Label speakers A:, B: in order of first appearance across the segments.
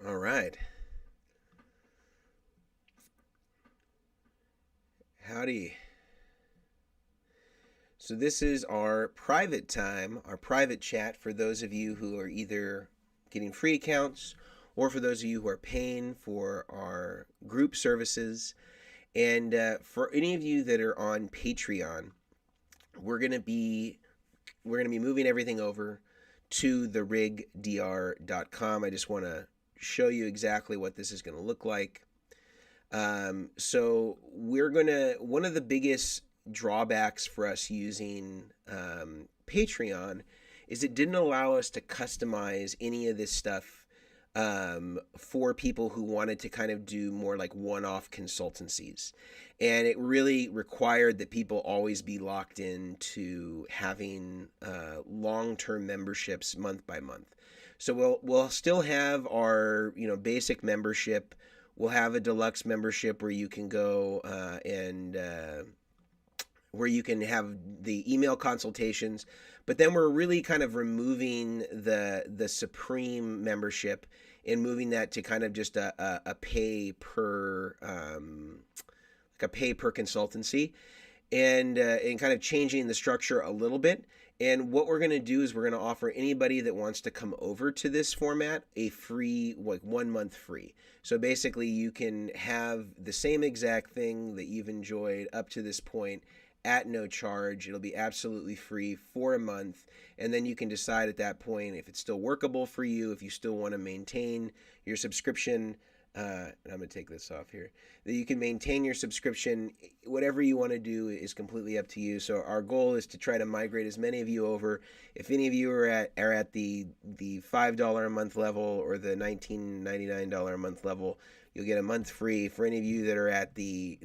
A: All right. Howdy. So, this is our private time, our private chat for those of you who are either getting free accounts or for those of you who are paying for our group services. And for any of you that are on Patreon, we're going to be moving everything over to the rigdr.com. I just want to show you exactly what this is going to look like. So one of the biggest drawbacks for us using Patreon is it didn't allow us to customize any of this stuff for people who wanted to kind of do more like one-off consultancies. And it really required that people always be locked into having long-term memberships month by month. So we'll still have our basic membership. We'll have a deluxe membership where you can go and where you can have the email consultations. But then we're really kind of removing the Supreme membership and moving that to kind of just a pay per like a pay per consultancy, and kind of changing the structure a little bit. And what we're going to do is we're going to offer anybody that wants to come over to this format a free, like 1 month free. So basically, you can have the same exact thing that you've enjoyed up to this point at no charge. It'll be absolutely free for a month. And then you can decide at that point if it's still workable for you, if you still want to maintain your subscription. And I'm going to take this off here. That you can maintain your subscription. Whatever you want to do is completely up to you. So our goal is to try to migrate as many of you over. If any of you are at the $5 a month level or the $19.99 a month level, you'll get a month free. For any of you that are at the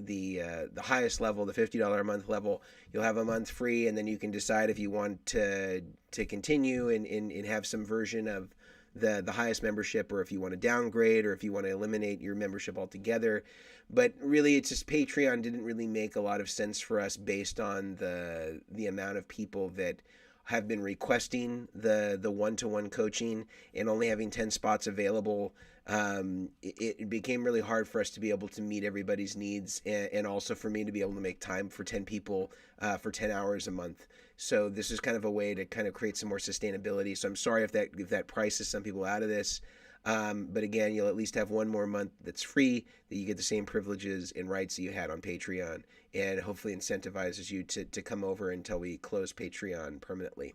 A: highest level, the $50 a month level, you'll have a month free, and then you can decide if you want to continue and have some version of the highest membership, or if you want to downgrade, or if you want to eliminate your membership altogether. But really, it's just Patreon didn't really make a lot of sense for us based on the amount of people that have been requesting the one-to-one coaching and only having 10 spots available. It became really hard for us to be able to meet everybody's needs, and also for me to be able to make time for 10 people for 10 hours a month. So this is kind of a way to kind of create some more sustainability. So I'm sorry if that prices some people out of this. But again, you'll at least have one more month that's free, that you get the same privileges and rights that you had on Patreon, and hopefully incentivizes you to come over until we close Patreon permanently.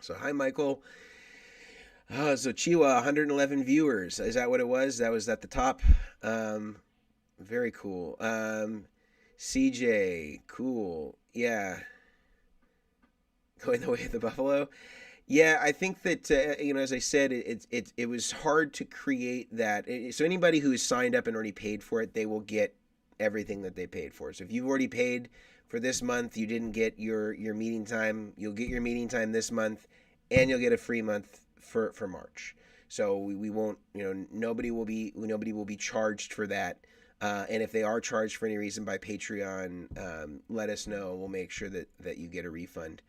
A: So hi, Michael. So Chiwa, 111 viewers. Is that what it was? That was at the top. Very cool. CJ, cool. Yeah, going the way of the buffalo. Yeah, I think that as I said, it was hard to create that. So anybody who is signed up and already paid for it, they will get everything that they paid for. So if you've already paid for this month, you didn't get your meeting time. You'll get your meeting time this month, and you'll get a free month for March. So we won't, nobody will be charged for that. And if they are charged for any reason by Patreon, let us know. We'll make sure that you get a refund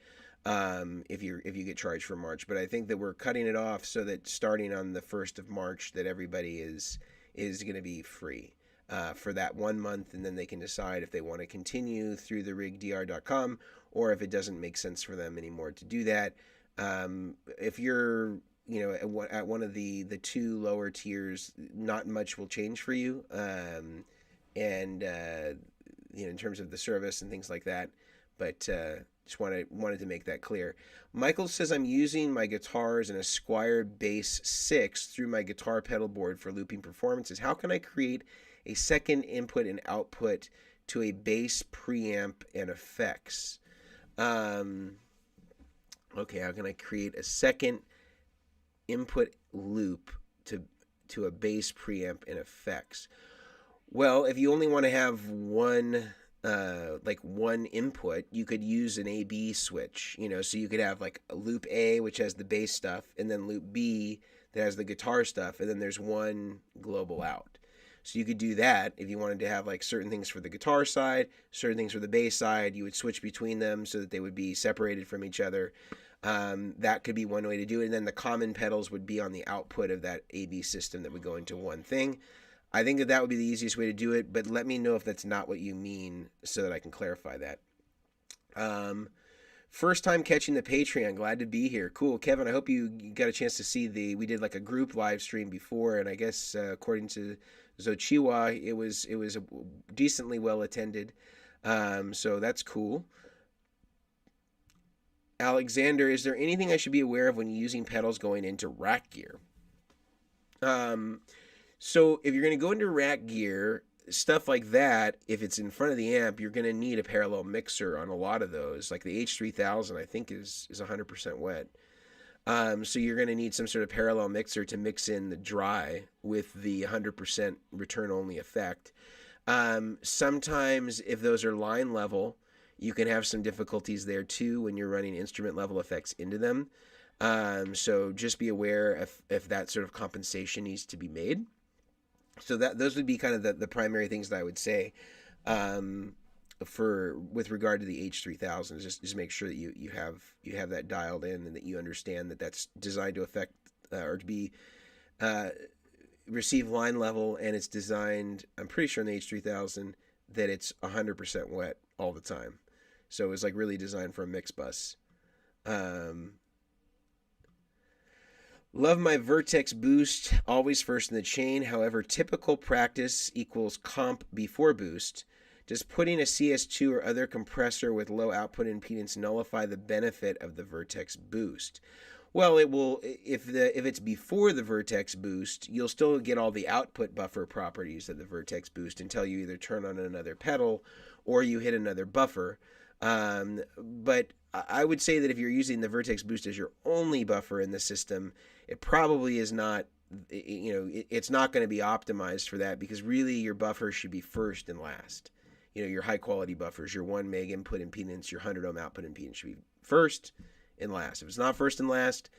A: if you get charged for March. But I think that we're cutting it off so that starting on the 1st of March, that everybody is going to be free for that 1 month, and then they can decide if they want to continue through the rigdr.com, or if it doesn't make sense for them anymore to do that. If you're at one of the two lower tiers, not much will change for you, and in terms of the service and things like that. But just wanted to make that clear. Michael says, I'm using my guitars in a Squier Bass 6 through my guitar pedal board for looping performances. How can I create a second input and output to a bass preamp and effects? Okay, how can I create a second input loop to a bass preamp and effects? Well, if you only want to have one input, you could use an A/B switch. So you could have like a loop A, which has the bass stuff, and then loop B that has the guitar stuff, and then there's one global out. So you could do that if you wanted to have like certain things for the guitar side, certain things for the bass side. You would switch between them so that they would be separated from each other. That could be one way to do it. And then the common pedals would be on the output of that AB system that would go into one thing. I think that that would be the easiest way to do it, but let me know if that's not what you mean so that I can clarify that. First time catching the Patreon. Glad to be here. Cool. Kevin, I hope you got a chance to see we did like a group live stream before, and I guess according to Zochiwa, it was decently well attended. So that's cool. Alexander, is there anything I should be aware of when using pedals going into rack gear? So if you're going to go into rack gear, stuff like that, if it's in front of the amp, you're going to need a parallel mixer on a lot of those. Like the H3000, I think is 100% wet. So you're going to need some sort of parallel mixer to mix in the dry with the 100% return-only effect. Sometimes if those are line level, you can have some difficulties there too when you're running instrument level effects into them. So just be aware if that sort of compensation needs to be made. So those would be kind of the primary things that I would say with regard to the H3000. Just make sure that you have that dialed in and that you understand that that's designed to affect or to be receive line level, and it's designed, I'm pretty sure in the H3000 that it's 100% wet all the time. So it's like really designed for a mix bus. Love my Vertex boost, always first in the chain. However, typical practice equals comp before boost. Does putting a CS2 or other compressor with low output impedance nullify the benefit of the Vertex boost? Well, it will. If it's before the Vertex boost, you'll still get all the output buffer properties of the Vertex boost until you either turn on another pedal or you hit another buffer. But I would say that if you're using the Vertex boost as your only buffer in the system, it probably is not, it's not going to be optimized for that, because really your buffer should be first and last. Your high quality buffers, your 1 meg input impedance, your 100 ohm output impedance should be first and last. If it's not first and last,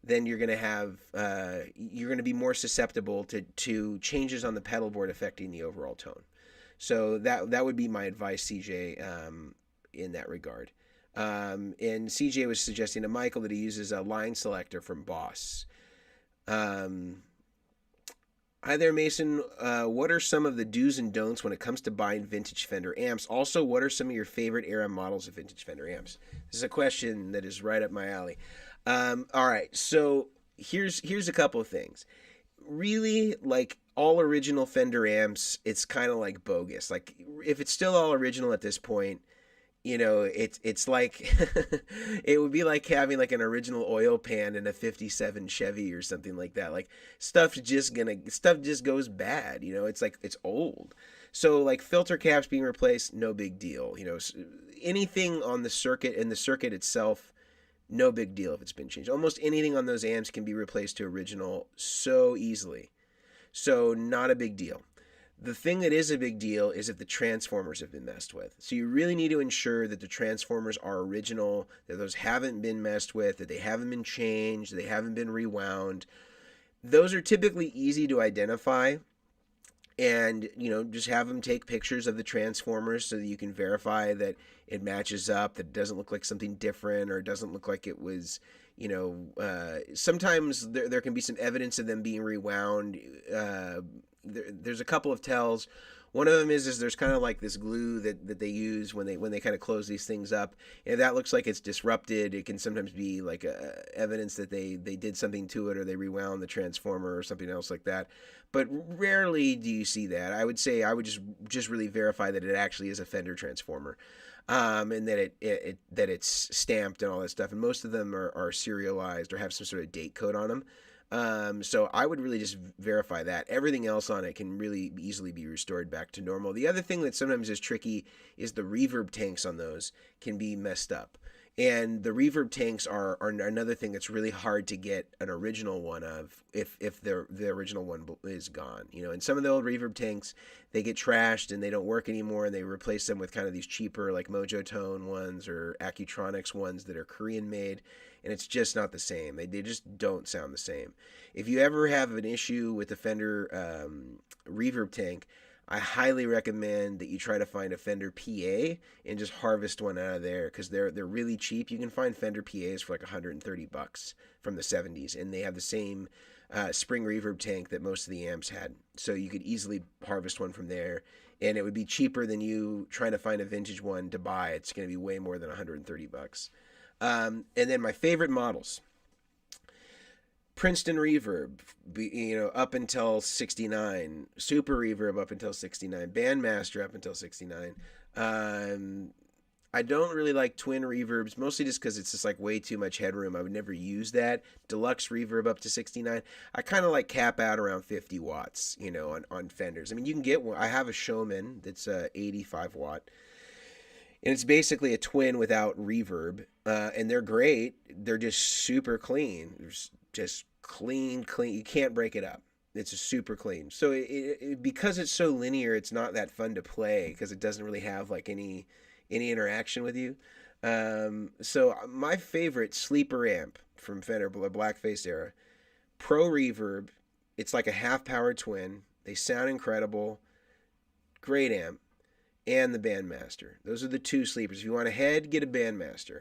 A: then you're going to be more susceptible to changes on the pedal board affecting the overall tone. So that would be my advice, CJ, in that regard. And CJ was suggesting to Michael that he uses a line selector from Boss. Hi there, Mason. What are some of the do's and don'ts when it comes to buying vintage Fender amps? Also, what are some of your favorite era models of vintage Fender amps? This is a question that is right up my alley. All right, so here's a couple of things. Really, like all original Fender amps, it's kind of like bogus. Like if it's still all original at this point, it's like it would be like having like an original oil pan in a 57 Chevy or something like that. Like stuff just goes bad, it's like it's old. So like filter caps being replaced, no big deal. Anything on the circuit and the circuit itself, no big deal if it's been changed. Almost anything on those amps can be replaced to original so easily. So not a big deal. The thing that is a big deal is if the transformers have been messed with. So you really need to ensure that the transformers are original, that those haven't been messed with, that they haven't been changed, they haven't been rewound. Those are typically easy to identify. And, just have them take pictures of the transformers so that you can verify that it matches up, that it doesn't look like something different, or it doesn't look like it was, sometimes there can be some evidence of them being rewound. There's a couple of tells. One of them is there's kind of like this glue that they use when they kind of close these things up. And if that looks like it's disrupted, it can sometimes be like evidence that they did something to it, or they rewound the transformer or something else like that. But rarely do you see that. I would say I would just really verify that it actually is a Fender transformer, and that that it's stamped and all that stuff. And most of them are serialized or have some sort of date code on them. So I would really just verify that. Everything else on it can really easily be restored back to normal. The other thing that sometimes is tricky is the reverb tanks on those can be messed up. And the reverb tanks are another thing that's really hard to get an original one of if the original one is gone. You know, and some of the old reverb tanks, they get trashed and they don't work anymore, and they replace them with kind of these cheaper like Mojo Tone ones or Accutronics ones that are Korean made, and it's just not the same. They just don't sound the same. If you ever have an issue with the Fender reverb tank, I highly recommend that you try to find a Fender PA and just harvest one out of there because they're really cheap. You can find Fender PAs for like $130 from the 70s, and they have the same spring reverb tank that most of the amps had. So you could easily harvest one from there, and it would be cheaper than you trying to find a vintage one to buy. It's going to be way more than $130. And then my favorite models. Princeton Reverb, up until 69. Super Reverb up until 69. Bandmaster up until 69. I don't really like twin reverbs, mostly just because it's just like way too much headroom. I would never use that. Deluxe Reverb up to 69. I kind of like cap out around 50 watts, on Fenders. I mean, you can get one. I have a Showman that's 85 watt. And it's basically a twin without reverb. And they're great. They're just super clean. Just clean. You can't break it up. It's just super clean. So because it's so linear, it's not that fun to play because it doesn't really have like any interaction with you. So my favorite sleeper amp from Fender, Blackface era, Pro Reverb. It's like a half power twin. They sound incredible. Great amp. And the Bandmaster. Those are the two sleepers. If you want a head, get a Bandmaster.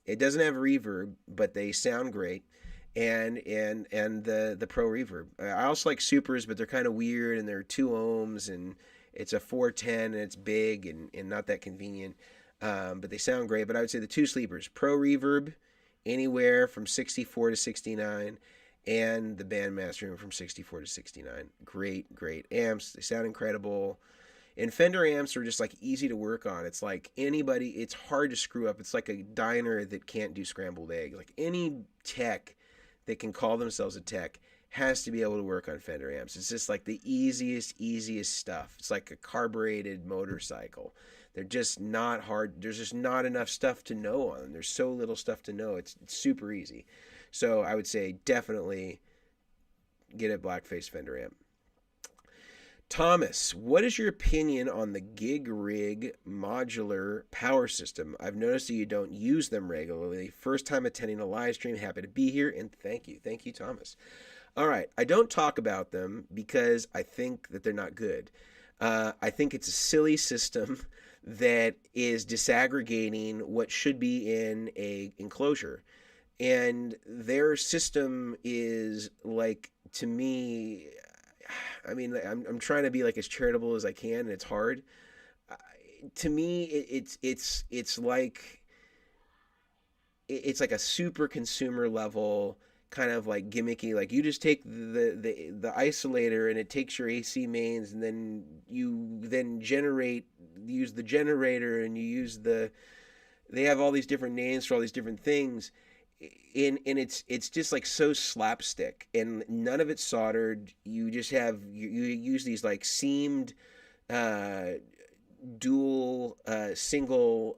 A: It doesn't have reverb, but they sound great. And the Pro Reverb. I also like Supers, but they're kind of weird, and they're 2 ohms, and it's a 410, and it's big and not that convenient. But they sound great. But I would say the two sleepers, Pro Reverb, anywhere from 64 to 69, and the Bandmaster from 64 to 69. Great amps. They sound incredible. And Fender amps are just like easy to work on. It's like it's hard to screw up. It's like a diner that can't do scrambled eggs. Like any tech that can call themselves a tech has to be able to work on Fender amps. It's just like the easiest stuff. It's like a carbureted motorcycle. They're just not hard. There's just not enough stuff to know on them. There's so little stuff to know. It's super easy. So I would say definitely get a Blackface Fender amp. Thomas, what is your opinion on the Gig Rig modular power system? I've noticed that you don't use them regularly. First time attending a live stream. Happy to be here, and thank you. Thank you, Thomas. All right. I don't talk about them because I think that they're not good. I think it's a silly system that is disaggregating what should be in a enclosure. And their system is like, to me, I mean, I'm trying to be like as charitable as I can, and it's hard. To me, it's like a super consumer level kind of like gimmicky. Like you just take the isolator and it takes your AC mains, and then you use the generator, and you use they have all these different names for all these different things. And it's just like so slapstick, and none of it's soldered. You just you use these like seamed dual single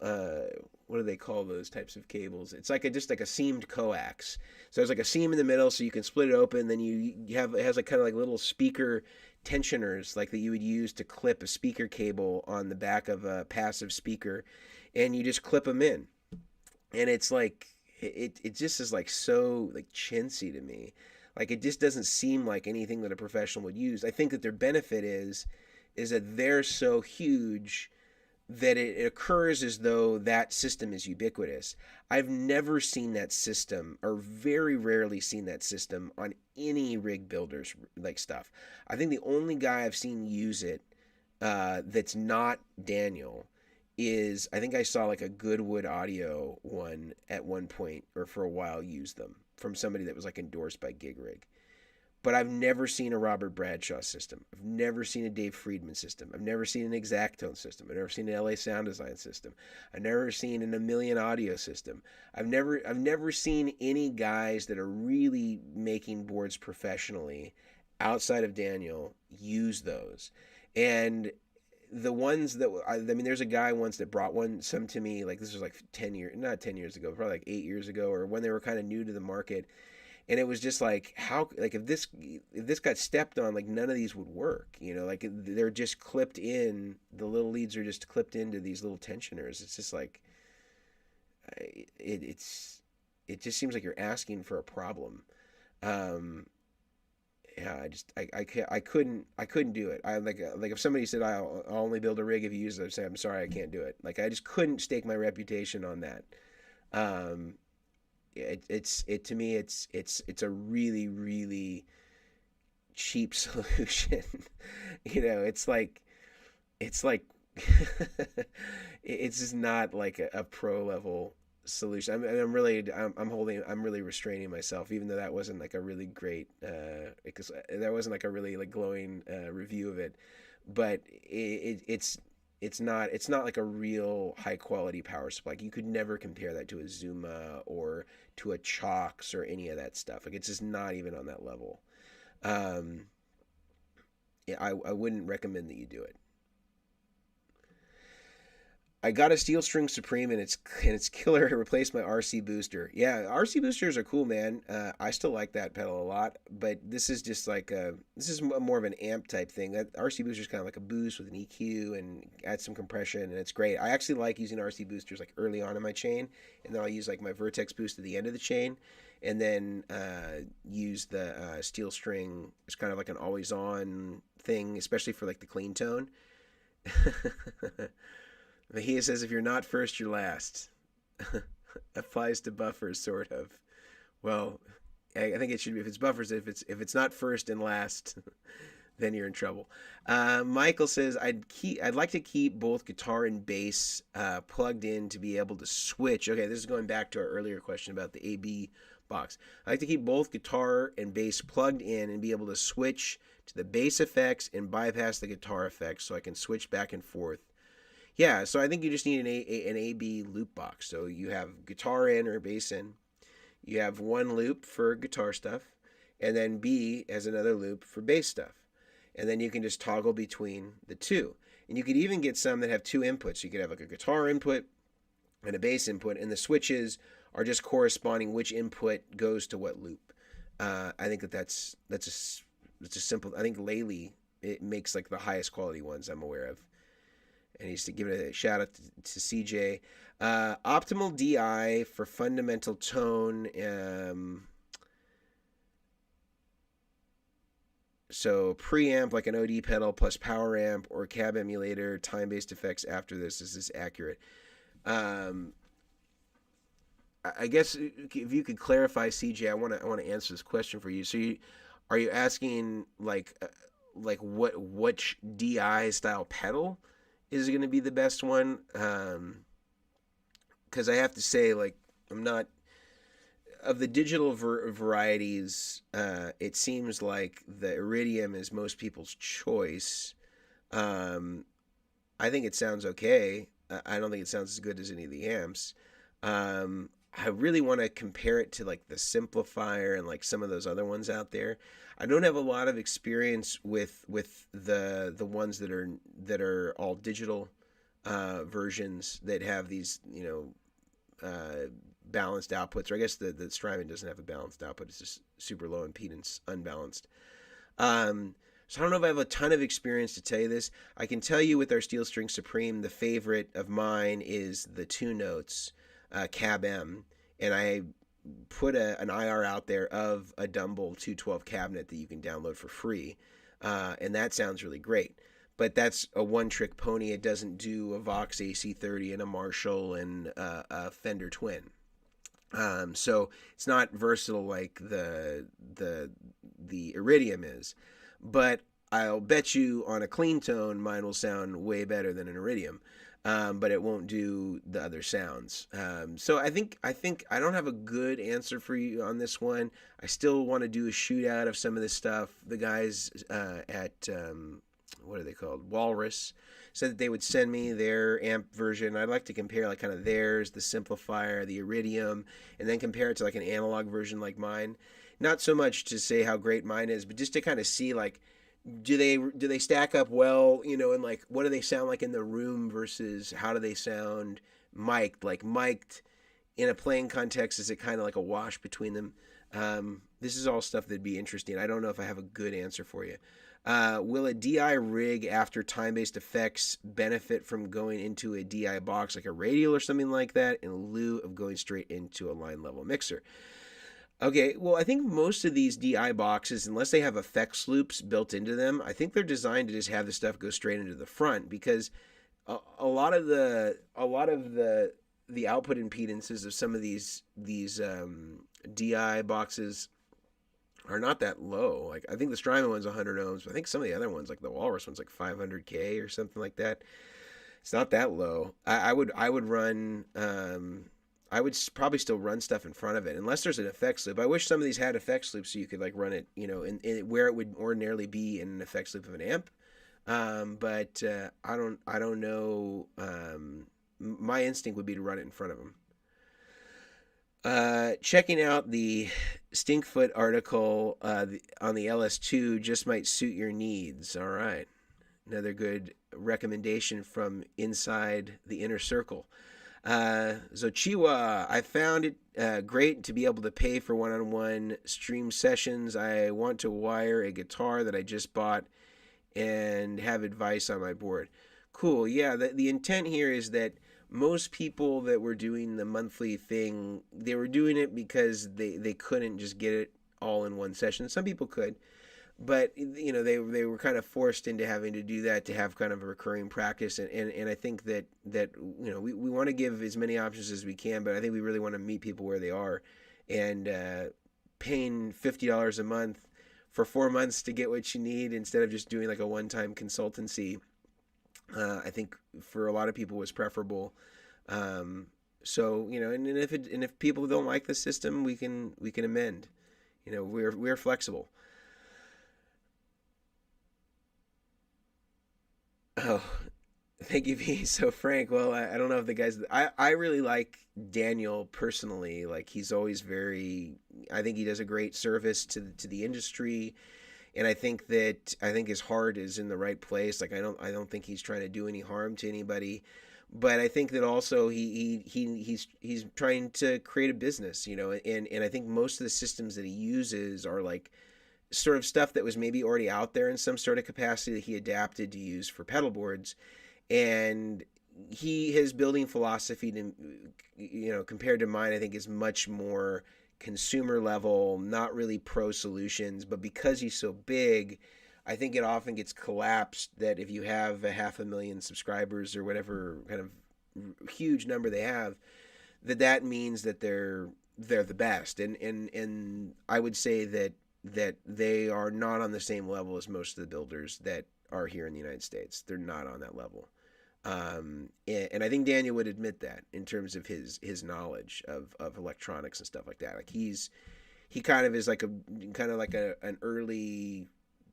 A: what do they call those types of cables? It's like just like a seamed coax. So there's like a seam in the middle, so you can split it open. Then you have it has like kind of like little speaker tensioners like that you would use to clip a speaker cable on the back of a passive speaker, and you just clip them in, and it's like. It just is like so like chintzy to me. Like it just doesn't seem like anything that a professional would use. I think that their benefit is that they're so huge that it occurs as though that system is ubiquitous. I've never seen that system, or very rarely seen that system on any rig builders like stuff. I think the only guy I've seen use it that's not Daniel is, I think I saw like a Goodwood Audio one at one point, or for a while, use them from somebody that was like endorsed by Gig Rig. But I've never seen a Robert Bradshaw system. I've never seen a Dave Friedman system. I've never seen an Exactone system. I've never seen an LA Sound Design system. I've never seen an A Million Audio system. I've never seen any guys that are really making boards professionally outside of Daniel use those. And the ones that I mean, there's a guy once that brought some to me. Like this was like 10 years, not 10 years ago, probably like 8 years ago, or when they were kind of new to the market. And it was just like how like if this got stepped on, like none of these would work. Like they're just clipped in. The little leads are just clipped into these little tensioners. It's just like it just seems like you're asking for a problem. Um, yeah, I couldn't do it. Like if somebody said I'll only build a rig if you use it, I'd say I'm sorry, I can't do it. Like I just couldn't stake my reputation on that. Um, it to me it's a really really cheap solution. It's like it's just not like a pro level solution. I'm really restraining myself, even though that wasn't like a really great because that wasn't like a really like glowing review of it, but it's not like a real high quality power supply. Like, you could never compare that to a Zuma or to a Chox or any of that stuff. Like it's just not even on that level. Um, yeah, I wouldn't recommend that you do it. I got a Steel String Supreme and it's killer. It replaced my RC booster. Yeah, RC boosters are cool, man. I still like that pedal a lot, but this is just like this is more of an amp type thing. That RC booster is kind of like a boost with an EQ and add some compression, and it's great. I actually like using RC boosters like early on in my chain, and then I'll use like my Vertex boost at the end of the chain, and then use the Steel String as kind of like an always on thing, especially for like the clean tone. He says if you're not first, you're last. Applies to buffers, sort of. Well, I think it should be if it's buffers. If it's not first and last, then you're in trouble. Michael says I'd like to keep both guitar and bass plugged in to be able to switch. Okay, this is going back to our earlier question about the AB box. I like to keep both guitar and bass plugged in and be able to switch to the bass effects and bypass the guitar effects, so I can switch back and forth. Yeah, so I think you just need an AB loop box. So you have guitar in or bass in. You have one loop for guitar stuff, and then B has another loop for bass stuff. And then you can just toggle between the two. And you could even get some that have two inputs. You could have like a guitar input and a bass input, and the switches are just corresponding which input goes to what loop. I think that's a simple. I think Laley it makes like the highest quality ones I'm aware of. And he's to give it a shout out to CJ. Optimal DI for fundamental tone. So preamp like an OD pedal plus power amp or cab emulator, time based effects after this. Is this accurate? Um, I guess if you could clarify, CJ, I want to answer this question for you. So are you asking like which DI style pedal is going to be the best one? Because I have to say, like, I'm not of the digital varieties. It seems like the Iridium is most people's choice. Um, I think it sounds okay. I don't think it sounds as good as any of the amps. I really want to compare it to like the Simplifier and like some of those other ones out there. I don't have a lot of experience with the ones that are all digital versions that have these balanced outputs. Or I guess the Strymon doesn't have a balanced output; it's just super low impedance, unbalanced. So I don't know if I have a ton of experience to tell you this. I can tell you with our Steel String Supreme, the favorite of mine is the Two Notes Cab M, and I put an IR out there of a Dumble 212 cabinet that you can download for free, and that sounds really great. But that's a one-trick pony. It doesn't do a Vox AC30 and a Marshall and a Fender Twin. So it's not versatile like the Iridium is, but I'll bet you on a clean tone, mine will sound way better than an Iridium. But it won't do the other sounds. So I think I don't have a good answer for you on this one. I still want to do a shootout of some of this stuff. The guys at what are they called? Walrus said that they would send me their amp version. I'd like to compare like kind of theirs, the Simplifier, the Iridium, and then compare it to like an analog version like mine. Not so much to say how great mine is, but just to kind of see like, do they stack up well, and like what do they sound like in the room versus how do they sound mic'd? Like mic'd in a playing context, is it kind of like a wash between them? This is all stuff that'd be interesting. I don't know if I have a good answer for you. Will a DI rig after time-based effects benefit from going into a DI box like a radial or something like that in lieu of going straight into a line level mixer? Okay, well, I think most of these DI boxes, unless they have effects loops built into them, I think they're designed to just have the stuff go straight into the front because a lot of the output impedances of some of these DI boxes are not that low. Like I think the Strymon one's 100 ohms, but I think some of the other ones, like the Walrus one's like 500K or something like that. It's not that low. I would run. I would probably still run stuff in front of it unless there's an effects loop. I wish some of these had effects loops so you could like run it, in where it would ordinarily be in an effects loop of an amp. But I don't know. My instinct would be to run it in front of them. Checking out the Stinkfoot article on the LS2 just might suit your needs. All right. Another good recommendation from inside the inner circle. Zochiwa, I found it great to be able to pay for one-on-one stream sessions. I want to wire a guitar that I just bought and have advice on my board. Cool. Yeah, the intent here is that most people that were doing the monthly thing, they were doing it because they couldn't just get it all in one session. Some people could, but they were kind of forced into having to do that to have kind of a recurring practice. And I think that we want to give as many options as we can, but I think we really want to meet people where they are. And paying $50 a month for 4 months to get what you need instead of just doing like a one-time consultancy, I think for a lot of people was preferable. So and if people don't like the system, we can amend. We're flexible. Oh, thank you, V. So Frank. Well, I don't know if the guys. I really like Daniel personally. Like he's always very. I think he does a great service to the industry, and I think his heart is in the right place. Like I don't think he's trying to do any harm to anybody, but I think that also he's trying to create a business. And I think most of the systems that he uses are like sort of stuff that was maybe already out there in some sort of capacity that he adapted to use for pedal boards. And his building philosophy, compared to mine, I think is much more consumer level, not really pro solutions. But because he's so big, I think it often gets collapsed that if you have a 500,000 subscribers or whatever kind of huge number they have, that means that they're the best. And I would say that they are not on the same level as most of the builders that are here in the United States. They're not on that level. And I think Daniel would admit that in terms of his knowledge of electronics and stuff like that. Like he kind of is like an early,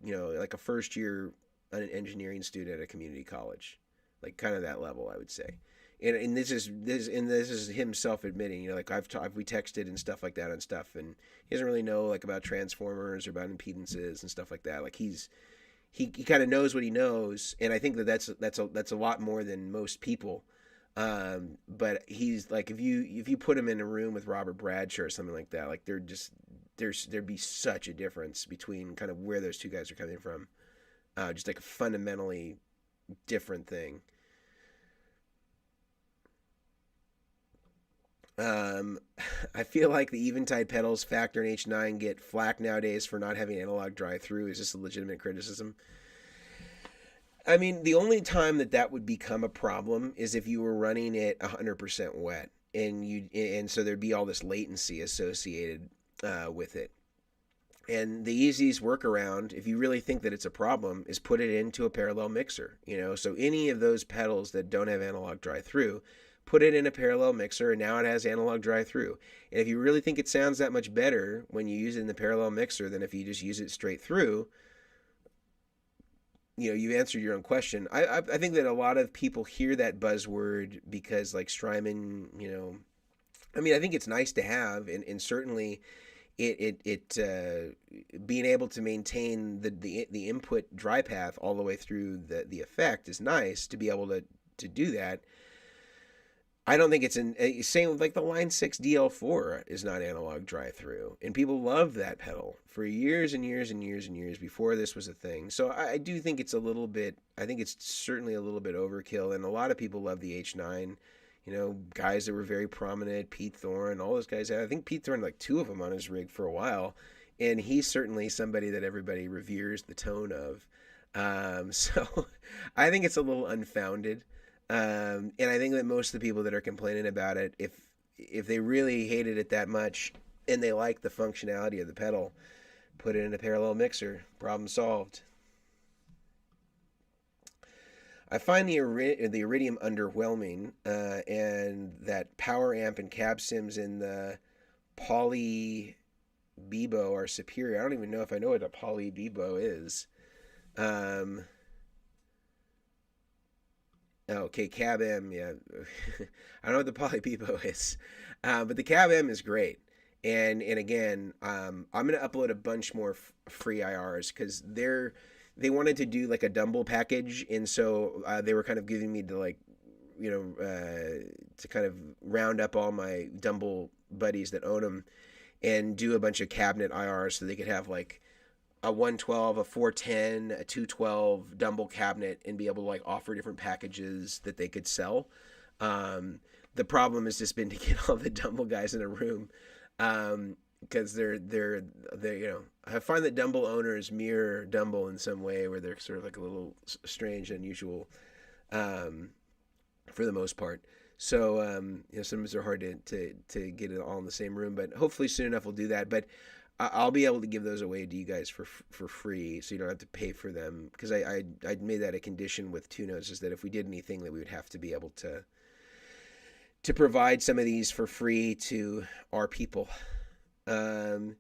A: like a first year an engineering student at a community college, like kind of that level, I would say. And this is him self admitting, like we texted and stuff like that and stuff, and he doesn't really know like about transformers or about impedances and stuff like that. Like he kind of knows what he knows, and I think that's a lot more than most people. But he's like, if you put him in a room with Robert Bradshaw or something like that, like there'd be such a difference between kind of where those two guys are coming from, just like a fundamentally different thing. Um, I feel like the Eventide pedals Factor and H9 get flack nowadays for not having analog drive through. Is this a legitimate criticism? I mean, the only time that would become a problem is if you were running it 100% wet, and so there'd be all this latency associated with it. And the easiest workaround, if you really think that it's a problem, is put it into a parallel mixer. So any of those pedals that don't have analog drive through, put it in a parallel mixer, and now it has analog drive through. And if you really think it sounds that much better when you use it in the parallel mixer than if you just use it straight through, you answered your own question. I think that a lot of people hear that buzzword because like Strymon, I mean, I think it's nice to have, and certainly being able to maintain the input dry path all the way through the effect is nice to be able to do that. I don't think it's same like the Line 6 DL4 is not analog drive through, and people love that pedal for years and years and years and years before this was a thing. So I do think it's a little bit. I think it's certainly a little bit overkill, and a lot of people love the H9. You know, guys that were very prominent, Pete Thorne, all those guys. I think Pete Thorne like two of them on his rig for a while, and he's certainly somebody that everybody reveres the tone of. So I think it's a little unfounded. And I think that most of the people that are complaining about it, if they really hated it that much and they like the functionality of the pedal, put it in a parallel mixer. Problem solved. I find the Iridium underwhelming, and that power amp and cab sims in the Poly Bebo are superior. I don't even know if I know what a Poly Bebo is. Um, Okay, Cab M, yeah. I don't know what the Poly Bebo is, but the Cab M is great. And again, I'm gonna upload a bunch more free IRs because they wanted to do like a Dumble package, and so they were kind of giving me to like, to kind of round up all my Dumble buddies that own them and do a bunch of cabinet IRs so they could have like a 112, a 410, a 212 Dumble cabinet and be able to like offer different packages that they could sell. The problem has just been to get all the Dumble guys in a room, because they're I find that Dumble owners mirror Dumble in some way where they're sort of like a little strange, unusual, um, for the most part. So sometimes they're hard to get it all in the same room, but hopefully soon enough we'll do that. But I'll be able to give those away to you guys for free, so you don't have to pay for them. Because I made that a condition with Two Notes, is that if we did anything, that we would have to be able to provide some of these for free to our people. Um,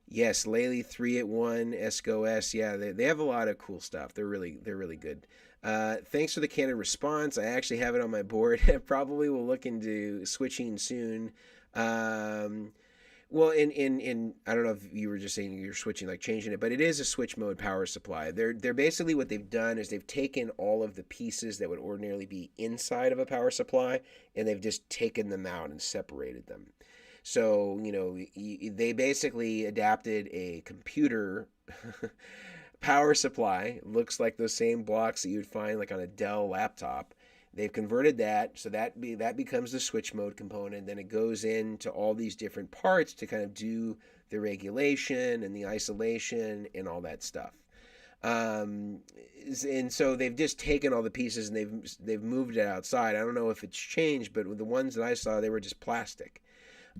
A: yes, Laley 381 SGOS. Yeah, they have a lot of cool stuff. They're really good. Thanks for the candid response. I actually have it on my board. Probably will look into switching soon. Um, well, in I don't know if you were just saying you're switching, like changing it, but it is a switch mode power supply. They're basically, what they've done is they've taken all of the pieces that would ordinarily be inside of a power supply, and they've just taken them out and separated them. So they basically adapted a computer power supply. Looks like those same blocks that you'd find like on a Dell laptop. They've converted that, so that becomes the switch mode component. Then it goes into all these different parts to kind of do the regulation and the isolation and all that stuff. Um, and so they've just taken all the pieces and they've moved it outside. I don't know if it's changed, but with the ones that I saw, they were just plastic.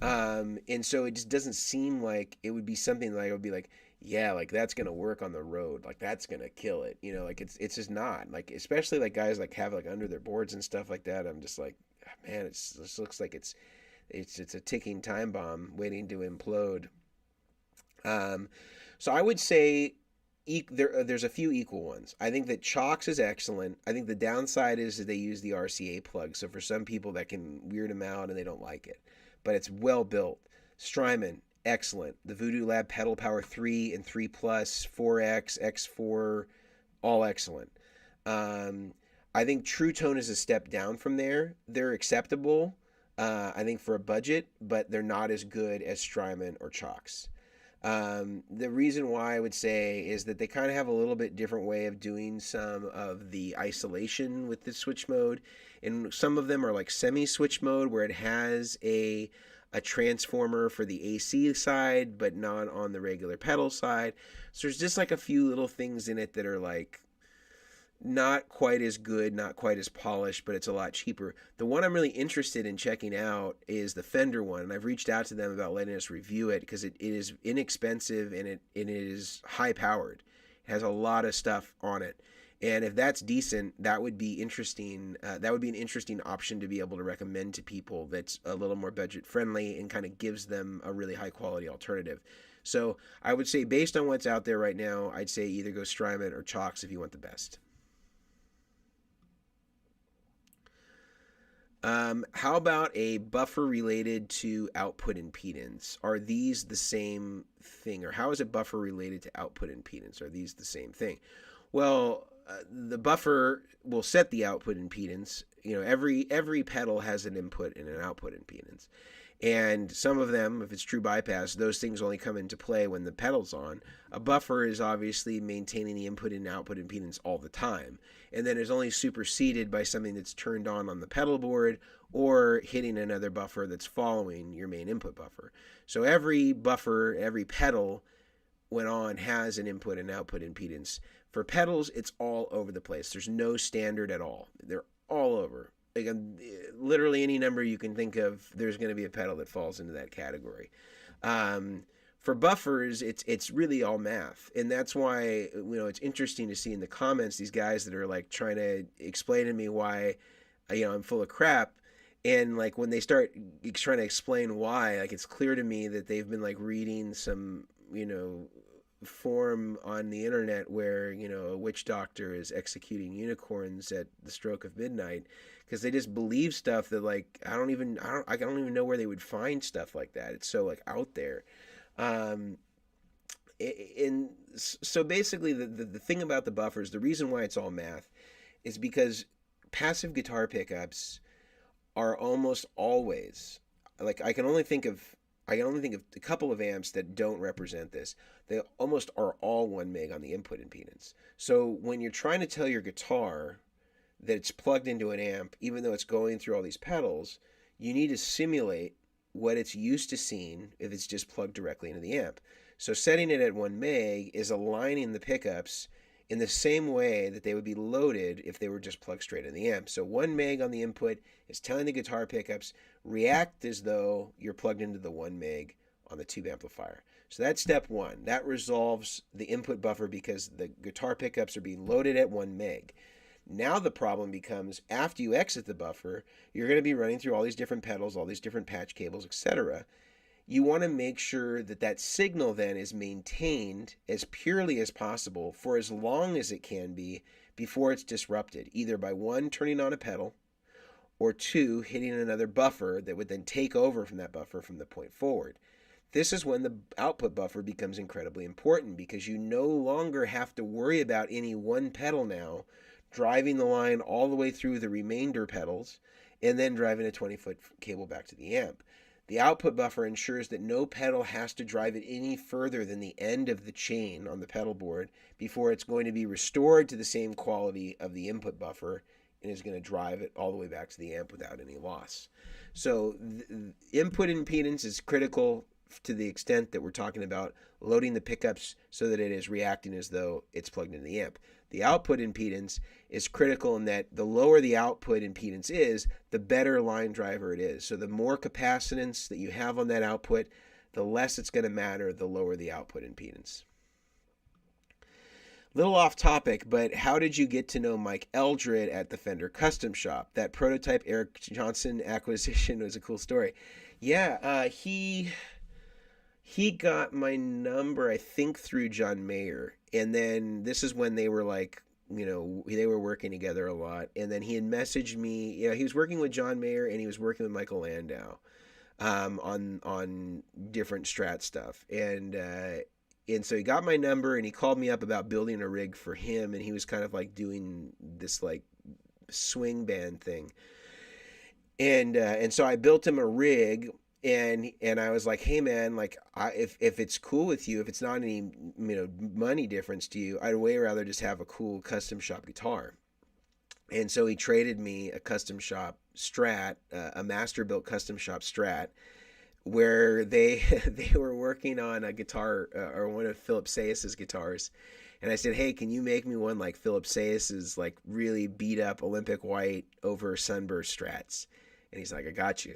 A: And so it just doesn't seem like it would be something like I would be like, yeah, like that's gonna work on the road, like that's gonna kill it, like it's just not, like, especially like guys like have like under their boards and stuff like that. I'm just like, man, it just looks like it's a ticking time bomb waiting to implode. Um, so I would say there's a few equal ones. I think that Chalks is excellent. I think the downside is that they use the RCA plug, so for some people that can weird them out and they don't like it, but it's well built. Strymon, excellent. The Voodoo Lab Pedal Power 3 and 3 Plus, 4X, X4, all excellent. Um, I think True Tone is a step down from there. They're acceptable, I think, for a budget, but they're not as good as Strymon or Chalks. The reason why I would say is that they kind of have a little bit different way of doing some of the isolation with the switch mode, and some of them are like semi-switch mode where it has a transformer for the AC side, but not on the regular pedal side. So there's just like a few little things in it that are like not quite as good, not quite as polished, but it's a lot cheaper. The one I'm really interested in checking out is the Fender one, and I've reached out to them about letting us review it because it is inexpensive and it is high powered. It has a lot of stuff on it. And if that's decent, that would be interesting. That would be an interesting option to be able to recommend to people that's a little more budget friendly and kind of gives them a really high quality alternative. So I would say, based on what's out there right now, I'd say either go Strymon or Chalks if you want the best. How about a buffer related to output impedance? Are these the same thing, or how is a buffer related to output impedance? Are these the same thing? Well, the buffer will set the output impedance. Every pedal has an input and an output impedance. And some of them, if it's true bypass, those things only come into play when the pedal's on. A buffer is obviously maintaining the input and output impedance all the time. And then is only superseded by something that's turned on the pedal board or hitting another buffer that's following your main input buffer. So every buffer, every pedal when on has an input and output impedance. For pedals, it's all over the place. There's no standard at all. They're all over. Like, literally any number you can think of, there's going to be a pedal that falls into that category. For buffers, it's really all math, and that's why it's interesting to see in the comments these guys that are like trying to explain to me why I'm full of crap, and like when they start trying to explain why, like it's clear to me that they've been like reading some forum on the internet where a witch doctor is executing unicorns at the stroke of midnight, because they just believe stuff that like I don't even know where they would find stuff like that. It's so like out there. And so basically the thing about the buffers, the reason why it's all math is because passive guitar pickups are almost always, like I can only think of a couple of amps that don't represent this. They almost are all 1 meg on the input impedance. So when you're trying to tell your guitar that it's plugged into an amp, even though it's going through all these pedals, you need to simulate what it's used to seeing if it's just plugged directly into the amp. So setting it at 1 meg is aligning the pickups in the same way that they would be loaded if they were just plugged straight in the amp. So 1 meg on the input is telling the guitar pickups react as though you're plugged into the 1 meg on the tube amplifier. So that's step one. That resolves the input buffer because the guitar pickups are being loaded at 1 meg. Now the problem becomes after you exit the buffer, you're going to be running through all these different pedals, all these different patch cables, etc. You want to make sure that that signal then is maintained as purely as possible for as long as it can be before it's disrupted, either by one, turning on a pedal, or two, hitting another buffer that would then take over from that buffer from the point forward. This is when the output buffer becomes incredibly important because you no longer have to worry about any one pedal now driving the line all the way through the remainder pedals and then driving a 20-foot cable back to the amp. The output buffer ensures that no pedal has to drive it any further than the end of the chain on the pedal board before it's going to be restored to the same quality of the input buffer and is going to drive it all the way back to the amp without any loss. So input impedance is critical to the extent that we're talking about loading the pickups so that it is reacting as though it's plugged into the amp. The output impedance is critical in that the lower the output impedance is, the better line driver it is. So the more capacitance that you have on that output, the less it's going to matter, the lower the output impedance. Little off topic, but how did you get to know Mike Eldred at the Fender Custom Shop? That prototype Eric Johnson acquisition was a cool story. Yeah, he got my number, I think, through John Mayer. And then this is when they were like, they were working together a lot. And then he had messaged me. He was working with John Mayer and he was working with Michael Landau on different Strat stuff. And so he got my number and he called me up about building a rig for him. And he was kind of like doing this like swing band thing. And so I built him a rig. And I was like, hey man, like if it's cool with you, if it's not any money difference to you, I'd way rather just have a cool custom shop guitar. And so he traded me a custom shop Strat, a master built custom shop Strat, where they were working on a guitar or one of Philip Sayas's guitars. And I said, hey, can you make me one like Philip Sayas's like really beat up Olympic white over sunburst Strats? And he's like, I got you.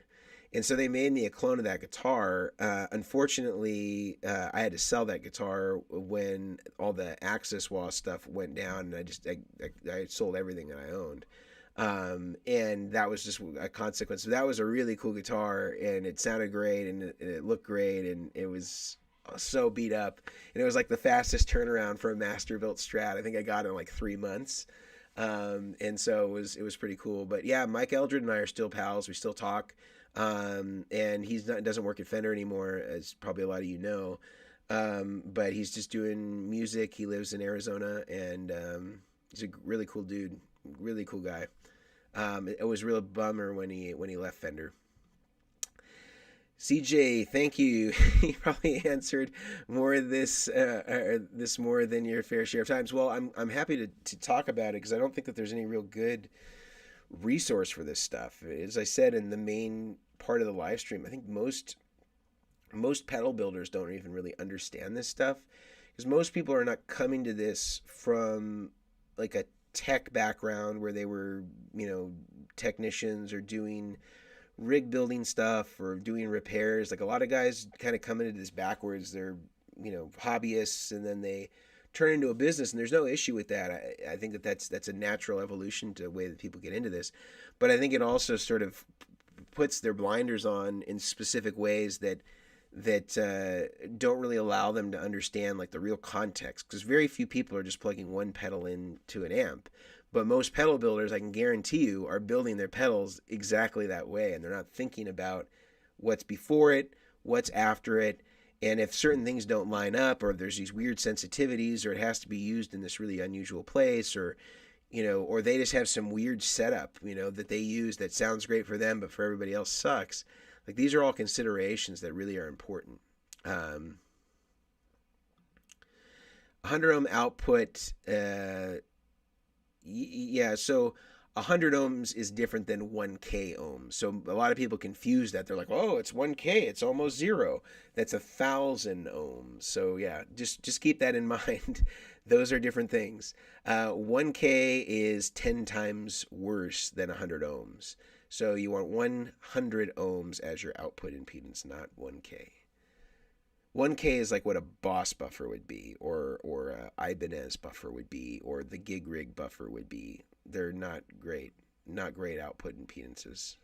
A: And so they made me a clone of that guitar. Unfortunately, I had to sell that guitar when all the Axis Wall stuff went down, and I sold everything that I owned. And that was just a consequence. So that was a really cool guitar, and it sounded great, and it looked great, and it was so beat up. And it was like the fastest turnaround for a master built Strat. I think I got it in like 3 months. And so it was pretty cool. But yeah, Mike Eldred and I are still pals. We still talk. And he's not doesn't work at Fender anymore, as probably a lot of you know. But he's just doing music. He lives in Arizona, and he's a really cool dude, really cool guy. It was a real bummer when he left Fender. CJ, thank you. You probably answered more of this more than your fair share of times. Well, I'm happy to talk about it because I don't think that there's any real good resource for this stuff. As I said in the main part of the live stream, I think most pedal builders don't even really understand this stuff because most people are not coming to this from like a tech background where they were, technicians or doing rig building stuff or doing repairs. Like a lot of guys kind of come into this backwards. They're, hobbyists, and then they turn into a business, and there's no issue with that. I think that's a natural evolution to the way that people get into this. But I think it also sort of puts their blinders on in specific ways that don't really allow them to understand like the real context, because very few people are just plugging one pedal into an amp. But most pedal builders, I can guarantee you, are building their pedals exactly that way, and they're not thinking about what's before it, what's after it, and if certain things don't line up, or there's these weird sensitivities, or it has to be used in this really unusual place, or or they just have some weird setup, that they use that sounds great for them, but for everybody else sucks. Like these are all considerations that really are important. 100 ohm output, yeah. So 100 ohms is different than 1K ohms. So a lot of people confuse that. They're like, oh, it's 1K, it's almost zero. That's 1,000 ohms. So yeah, just keep that in mind. Those are different things. 1K is 10 times worse than 100 ohms. So you want 100 ohms as your output impedance, not 1K. 1K is like what a Boss buffer would be, or a Ibanez buffer would be, or the Gig Rig buffer would be. They're not great output impedances.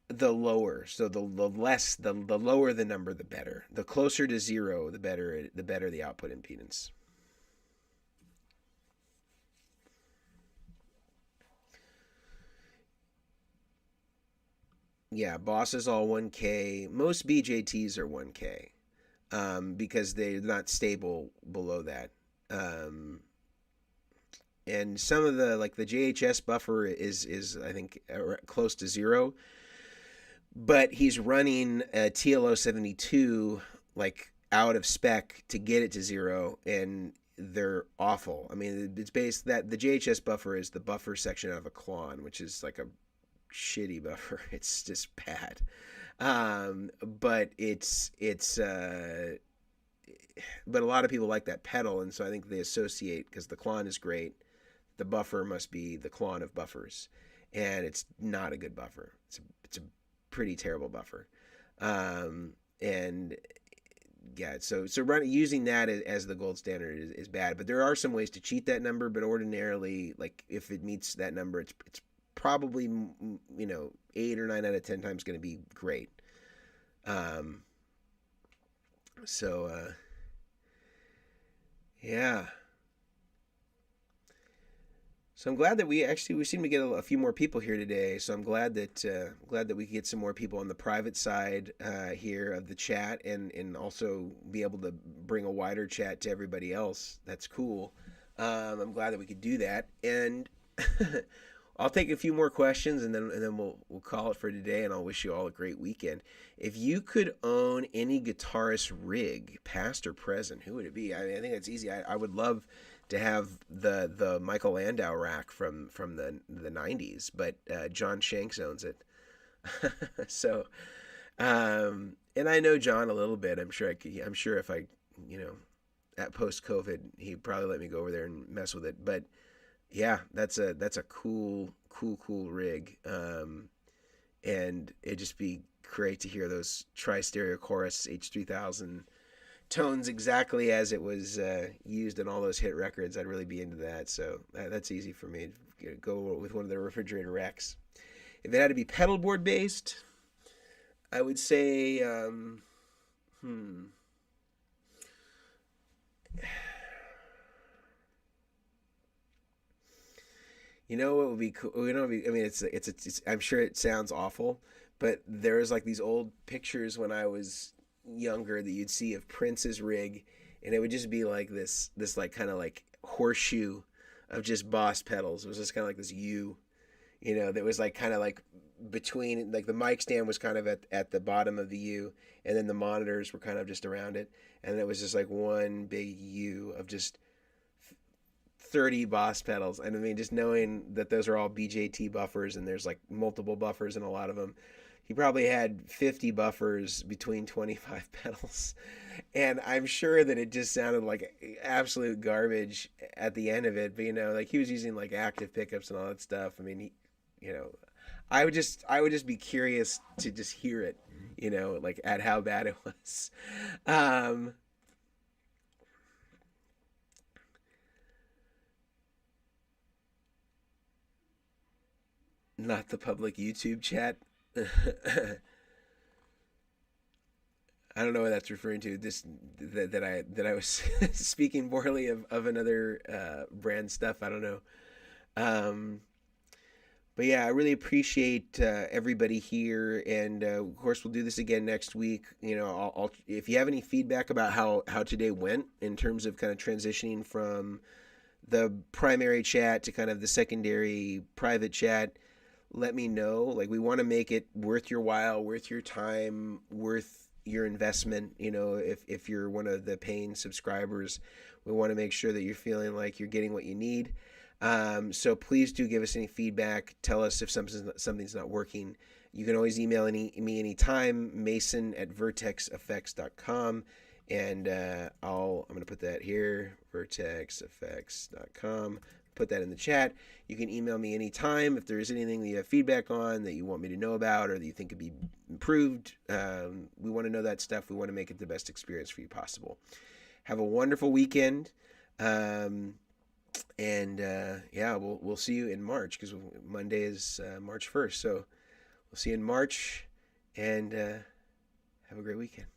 A: The lower, so the lower the number, the better. The closer to zero, the better the output impedance. Yeah, Boss is all 1K. Most BJTs are 1K, because they're not stable below that. Um, and some of the like the JHS buffer is I think close to zero, but he's running a TLO 72 like out of spec to get it to zero, and they're awful. I mean, it's based that the JHS buffer is the buffer section of a Klon, which is like a shitty buffer. It's just bad. But but a lot of people like that pedal, and so I think they associate, because the Klon is great, the buffer must be the Klon of buffers, and it's not a good buffer. It's a pretty terrible buffer, and yeah, so using that as the gold standard is bad. But there are some ways to cheat that number. But ordinarily, like if it meets that number, it's probably 8 or 9 out of 10 times going to be great. Um, so yeah. So I'm glad that we seem to get a few more people here today. So I'm glad that we could get some more people on the private side here of the chat, and also be able to bring a wider chat to everybody else. That's cool. I'm glad that we could do that, and I'll take a few more questions, and then we'll call it for today. And I'll wish you all a great weekend. If you could own any guitarist rig, past or present, who would it be? I mean, I think that's easy. I would love to have the Michael Landau rack from the 90s, but John Shanks owns it. So, and I know John a little bit. I'm sure if I, at post COVID, he'd probably let me go over there and mess with it. But yeah, that's a cool rig. And it'd just be great to hear those tri-stereo chorus H3000 tones exactly as it was used in all those hit records. I'd really be into that. So that's easy for me to go with one of the refrigerator racks. If it had to be pedal board based, I would say, You know what would be cool? You know, I mean, it's. I'm sure it sounds awful, but there's like these old pictures when I was younger that you'd see of Prince's rig, and it would just be like this like kind of like horseshoe of just Boss pedals. It was just kind of like this U, that was like kind of like between, like the mic stand was kind of at the bottom of the U, and then the monitors were kind of just around it, and it was just like one big U of just 30 Boss pedals. And I mean, just knowing that those are all BJT buffers and there's like multiple buffers in a lot of them, he probably had 50 buffers between 25 pedals. And I'm sure that it just sounded like absolute garbage at the end of it. But, like he was using like active pickups and all that stuff. I mean, you know, I would just be curious to just hear it, like at how bad it was. Um, Not the public YouTube chat. I don't know what that's referring to. This that I was speaking poorly of another brand stuff. I don't know. Um, but yeah, I really appreciate everybody here, and of course we'll do this again next week. If you have any feedback about how today went in terms of kind of transitioning from the primary chat to kind of the secondary private chat, let me know. Like, we want to make it worth your while, worth your time, worth your investment. If you're one of the paying subscribers, we want to make sure that you're feeling like you're getting what you need. So please do give us any feedback. Tell us if something's not working. You can always email me anytime, mason@vertexeffects.com. And I'm going to put that here, vertexeffects.com. Put that in the chat. You can email me anytime if there is anything that you have feedback on that you want me to know about or that you think could be improved. We want to know that stuff. We want to make it the best experience for you possible. Have a wonderful weekend. And yeah, we'll see you in March, because Monday is March 1st. So we'll see you in March, and have a great weekend.